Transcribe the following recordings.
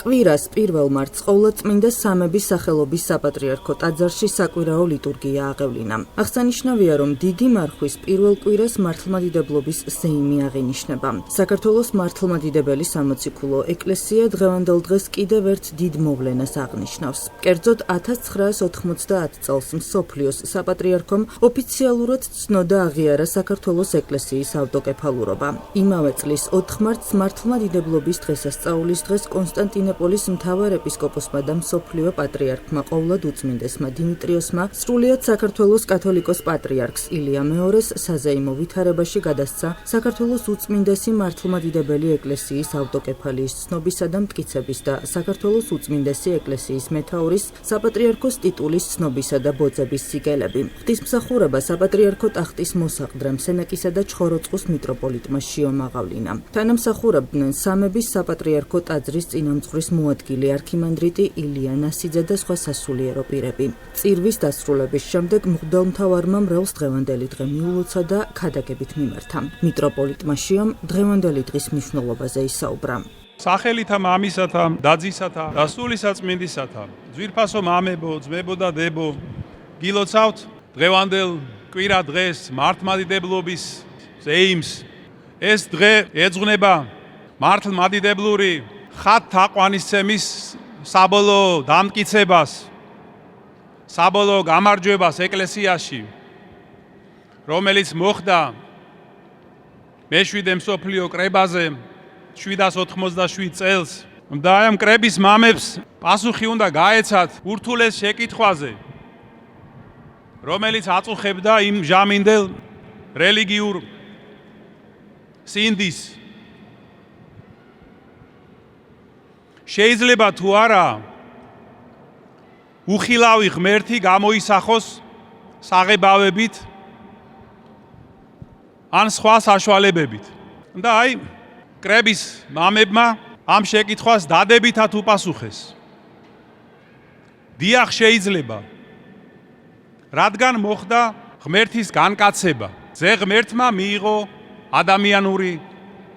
კვირას 1 მარტს ყოვლადწმინდა სამების სახელობის საპატრიარქო ტაძარში საკვირაო ლიტურგია აღევლინა. აღსანიშნავია, რომ დიდი მარხვის 1 კვირას მართლმადიდებლობის სეიმი აღინიშნება. საქართველოს მართლმადიდებელი სამოციქულო ეკლესია დღევანდელ დღეს კიდევ ერთ დიდ მოვლენას აღნიშნავს. კერძოდ 1990 წელს მსოფლიოს საპატრიარქომ ოფიციალურად ცნოდა აღიარა საქართველოს ეკლესიის ავტოკეფალურობა. იმავე წლის 4 მარტს მართლმადიდებლობის დღესასწაულის დღეს კონსტანტინოპოლის მთავარ ეპისკოპოსმა და მსოფლიო პატრიარქმა ყოვლადუწმინდესმა დიმიტრიოსმა სრულიად საქართველოს კათოლიკოს პატრიარქს ილია მეორეს საზეიმო ვითარებაში გადასცა საქართველოს უწმინდესი მართლმადიდებელი ეკლესიის ავტოკეფალიის ცნობისა და მტკიცების და საქართველოს უწმინდესი ეკლესიის მეთაურის საპატრიარქოს ტიტულის ცნობისა და ბოძების სიგელები. ღვთისმსახურება საპატრიარქო ტახტის მოსაყდრემ სენაკისა და ჩხოროწყუს მიტროპოლიტმა შიომაღავლინა. თანამსახურებდნენ სამების საპატრიარქო ტაძრის წინამძღვრის მოადგილე არქიმანდრიტი ილია ნასიძე და სხვა სასულიერო პირები. წირვის დასრულების შემდეგ მღვდელმთავარმა მრევლს დღევანდელი დღე მიულოცა და ქადაგებით მიმართა. მიტროპოლიტმა შიომ დღევანდელი დღის მნიშვნელობაზე ისაუბრა. სახელითა მამისათა, დაძისათა და სულისაწმინდისათა, ძვირფასო მამებო, ძმებო და დებო, გილოცავთ დღევანდელ კვირა დღეს მართლმადიდებლობის სეიმს. ეს დღე ეძღვნება მართლმადიდებლური ხატთაყვანისცემის საბოლოო დამტკიცებას, საბოლოო გამარჯვებას ეკლესიაში, რომელიც მოხდა მე-7 მსოფლიო კრებაზე 787 წელს და ამ კრების მამებს პასუხი უნდა გაეცათ ურთულეს შეკითხვაზე, რომელიც აწუხებდა იმ ჟამინდელ რელიგიურ სინდის. შეიძლება თუ არა უხილავი ღმერთი გამოისახოს საღებავებით ან სხვა საშუალებებით. და აი კრების მამებმა ამ შეკითხვას დადებითად უპასუხეს. დიახ, შეიძლება, რადგან მოხდა ღმერთის განკაცება. ზე ღმერთმა მიიღო ადამიანური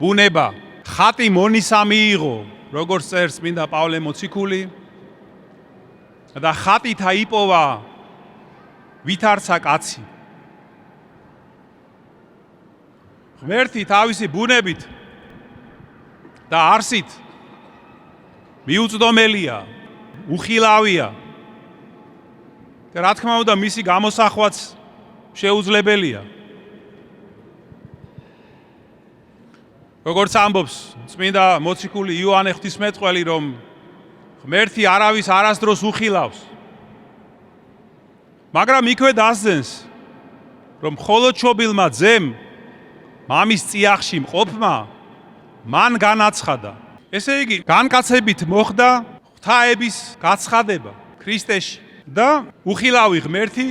ბუნება, ხატი მონისა მიიღო, როგორც წერს წმინდა პავლე მოციქული, და ხატით აიპოვა ვითარცა კაცი. ღმერთი თავისი ბუნებით და არსით მიუწვდომელია, უხილავია. და რა თქმა უნდა, მისი გამოსახვაც შეუძლებელია. როგორც ამბობს წმინდა მოციქული იოანე ღვთისმეტყველი, რომ ღმერთი არავის არასდროს უხილავს. მაგრამ იქვე დასძენს, რომ მხოლოდ ჩობილმა ძემ მამის წიაღში მყოფმა მან განაცხადა. ესე იგი, განკაცებით მოხდა ღვთაების გაცხადება ქრისტეში და უხილავი ღმერთი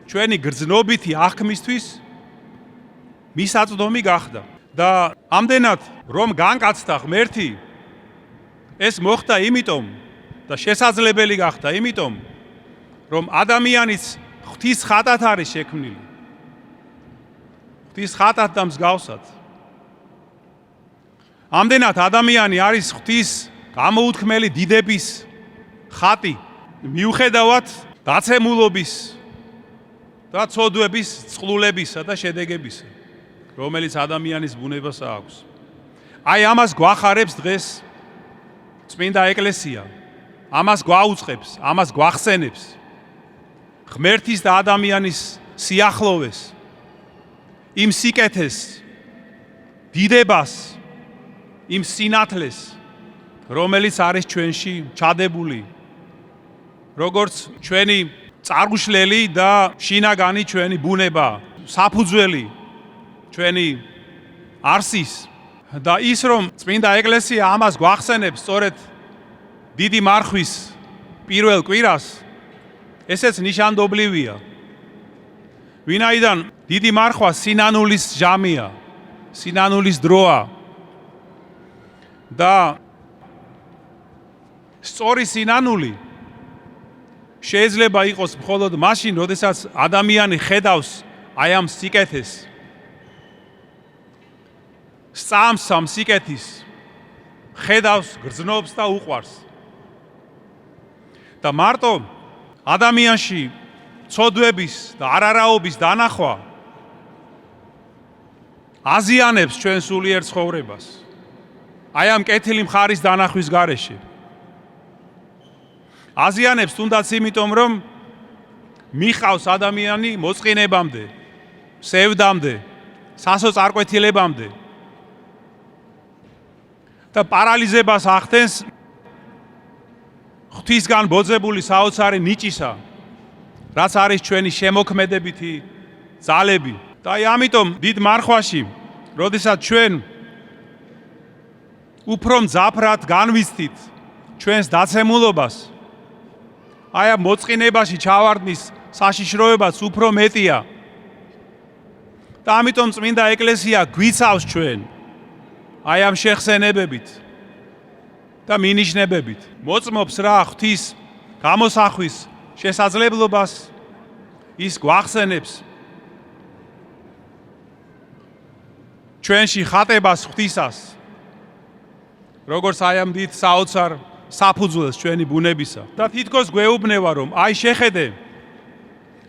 ჩვენი გრძნობითი აღქმისთვის მისაწვდომი გახდა. და ამდენად რომ განკაცდა ღმერთი, ეს მოხდა იმიტომ და შესაძლებელი გახდა იმიტომ, რომ ადამიანიც ღვთის ხატად არის შექმნილი. ღვთის ხატად და მსგავსად. ამდენად ადამიანი არის ღვთის გამოუთქმელი დიდების ხატი, მიუხედავად დაცემულობის და ცოდვების, წყლულებისა და შედეგებისა, რომელიც ადამიანის ბუნებას აქვს. აი ამას გვახარებს დღეს წმინდა ეკლესია, ამას გვაუწყებს, ამას გვახსენებს. ღმერთის და ადამიანის სიახლოვეს, იმ სიკეთეს, დიდებას, იმ სინათლეს, რომელიც არის ჩვენში ჩადებული, როგორც ჩვენი წარუშლელი და შინაგანი ჩვენი ბუნება, საფუძველი ჩვენი არსის. და ის რომ წმინდა ეკლესია ამას გვახსენებს სწორედ დიდი მარხვის 1 კვირას, ესეც ნიშანდობლივია. ვინაიდან დიდი მარხვა სინანულის ჟამია, სინანულის დროა და სწორი სინანული შეიძლება იყოს მხოლოდ მაშინ, როდესაც ადამიანი ხედავს აი ამ სიკეთეს, სწამს ამ სიკეთის ხედავს, გრძნობს და უყვარს. და მარტო ადამიანში ცოდვების და არარაობის დანახვა აზიანებს ჩვენ სულიერ ცხოვრებას. აი ამ კეთილი მხარის დანახვის გარეშე. აზიანებს თუნდაც იმიტომ, რომ მიხავს ადამიანი მოწყინებამდე, სევდამდე, სასოწარკვეთილებამდე და პარალიზებას ახდენს ღვთისგან ბოძებული საოცარი ნიჭისა, რაც არის ჩვენი შემოქმედებითი ძალები. და აი ამიტომ დიდ მარხვაში, როდესაც ჩვენ უფრო მძაფრად განვიცდით ჩვენს დაცემულობას, აი ამ მოწყინებაში ჩავარდნის საშიშროებაც უფრო მეტია. და ამიტომ წმინდა ეკლესია გვიცავს ჩვენ აი ამ შეხსენებებით და მინიშნებებით. მოწმობს რა ღვთის გამოსახვის შესაძლებლობას, ის გვახსენებს ჩვენში ხატებას ღვთისას, როგორც აი ამ დიდ საოცარ საფუძველს ჩვენი ბუნებისა. და თითქოს გვეუბნება, რომ აი შეხედე,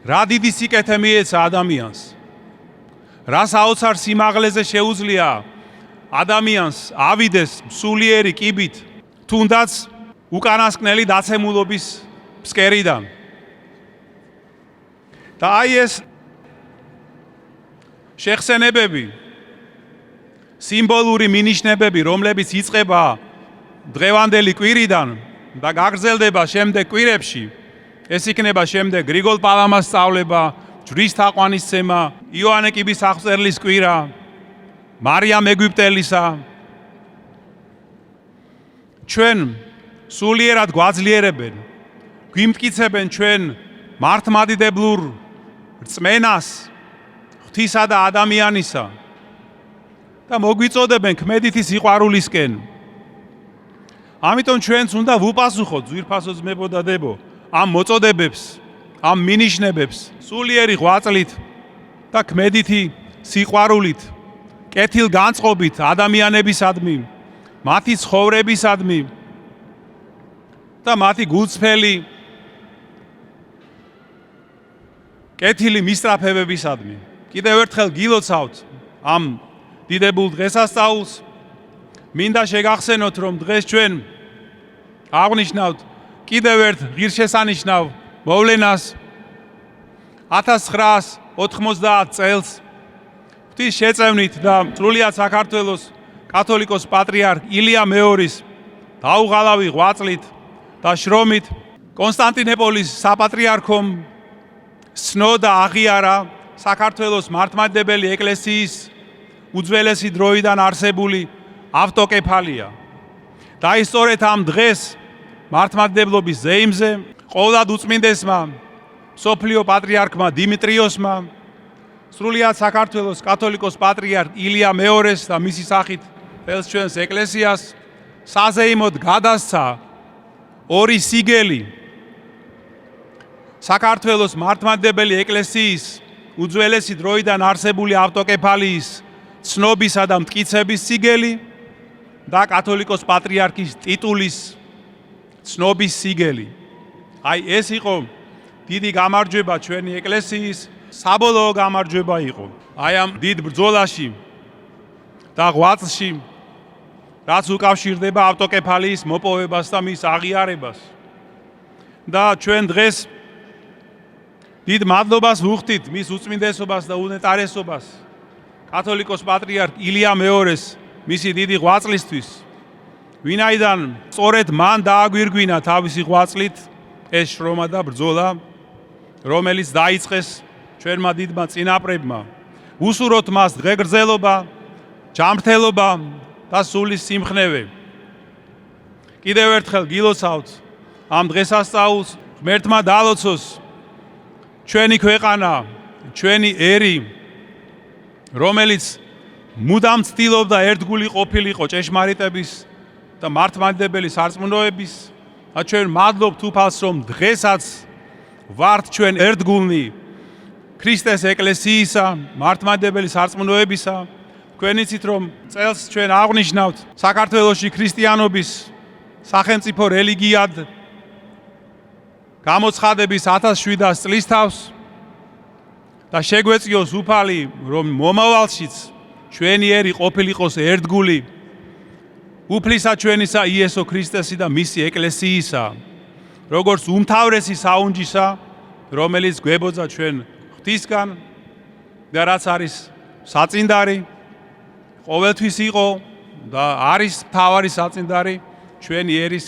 რა დიდი სიკეთე მიეცა ადამიანს, რა საოცარ სიმაღლეზე შეუძლია ადამიანს ავიდეს სულიერი კიბით, თუნდაც უკანასკნელი დაცემულობის ფსკერიდან. და აი ეს შეხსენებები, სიმბოლური მინიშნებები, რომლებიც იწყება დღევანდელი კვირიდან და გაგრძელდება შემდეგ კვირებში, ეს იქნება შემდეგ გრიგოლ პალამას სწავლება, ჯვრის თაყვანისცემა, იოანე კიბის აღწერლის კვირა, მარიამ ეგვიპტელისა. ჩვენ სულიერად გვაძლიერებენ, გვიმტკიცებენ ჩვენ მართლმადიდებლურ რწმენას ღვთისა და ადამიანისა და მოგვიწოდებენ ქმედითი სიყვარულისკენ. ამიტომ ჩვენც უნდა ვუპასუხოთ, ძვირფასო ძმებო და დებო, ამ მოწოდებებს, ამ მინიშნებებს სულიერი ღვაწლით და ქმედითი სიყვარულით, კეთილ განწყობით ადამიანებისადმი, მათი ცხოვრებისადმი და მათი გულწრფელი კეთილი მისწრაფებებისადმი. კიდევ ერთხელ გილოცავთ ამ დიდებულ დღესასწაულს. მინდა შეგახსენოთ, რომ დღეს ჩვენ აღნიშნავთ კიდევ ერთ ღირსშესანიშნავ მოვლენას 1990 წელს ღვთის შეწევნით და სრულიად საქართველოს კათოლიკოს პატრიარქ ილია მეორის დაუღალავი ღვაწლით და შრომით კონსტანტინოპოლის საპატრიარქომ სნოდა აღიარა საქართველოს მართლმადიდებელი ეკლესიის უძველესი დროიდან არსებული ავტოკეფალია. და ის სწორედ ამ დღეს მართლმადიდებლობის ზეიმზე ყოვლად უწმინდესმა მსოფლიო პატრიარქმა დიმიტრიოსმა სრულიად საქართველოს კათოლიკოს პატრიარქ ილია მეორეს და მისი სახით ხელს ჩვენს ეკლესიას საზეიმოდ გადასცა ორი სიგელი საქართველოს მართლმადიდებელი ეკლესიის უძველესი დროიდან არსებული ავტოკეფალიის ცნობისა და მტკიცების სიგელი და კათოლიკოს პატრიარქის ტიტულის ცნობის სიგელი. აი ეს იყო დიდი გამარჯვება ჩვენი ეკლესიის, საბოლოო გამარჯვება იყო. აი ამ დიდ ბრძოლაში და ღვაწლში, რაც უკავშირდება ავტოკეფალიის მოპოვებას და მის აღიარებას. და ჩვენ დღეს დიდ მადლობას ვუხდით მის უწმინდესობას და უნეტარესობას კათოლიკოს პატრიარქ ილია მეორეს მისი დიდი ღვაწლისთვის, ვინაიდან სწორედ მან დააგვირგვინა თავისი ღვაწლით ეს შრომა და ბრძოლა, რომელიც დაიწყეს ჩვენმა დიდმა წინაპრებმა. უსურვოთ მას დღეგრძელობა, ჯანმრთელობა და სულის სიმხნევე. კიდევ ერთხელ გილოცავთ ამ დღესასწაულს, ღმერთმა დაალოცოს ჩვენი ქვეყანა, ჩვენი ერი, რომელიც მუდამ ცდილობდა ერთგული ყოფილიყო ჭეშმარიტების და მართლმადიდებელი სარწმუნოების. და ჩვენ მადლობთ უფალს, რომ დღესაც ვართ ჩვენ ერთგულნი ქრისტეს ეკლესიისა, მართლმადიდებელი სარწმუნოებისა, თქვენ იცით რომ წელს ჩვენ აღნიშნავთ საქართველოში ქრისტიანობის სახელმწიფო რელიგიად გამოცხადების 1700 წლის თავს და შეგვეწიოს უფალი რომ მომავალშიც ჩვენი ერი ყოფილიყოს ერთგული უფლისა ჩვენისა იესო ქრისტესი და მისი ეკლესიისა როგორც უმთავრესი საუნჯისა რომელიც გვებოძა ჩვენ ღვთისგან და რაც არის საწინდარი ყოველთვის იყო და არის მთავარი საწინდარი ჩვენი ერის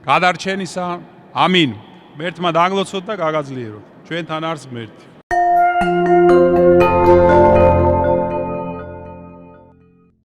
გადარჩენისა ამინ. მერთმა დაგლოცოთ და გაგაძლიეროთ. ჩვენთან არის ღმერთი.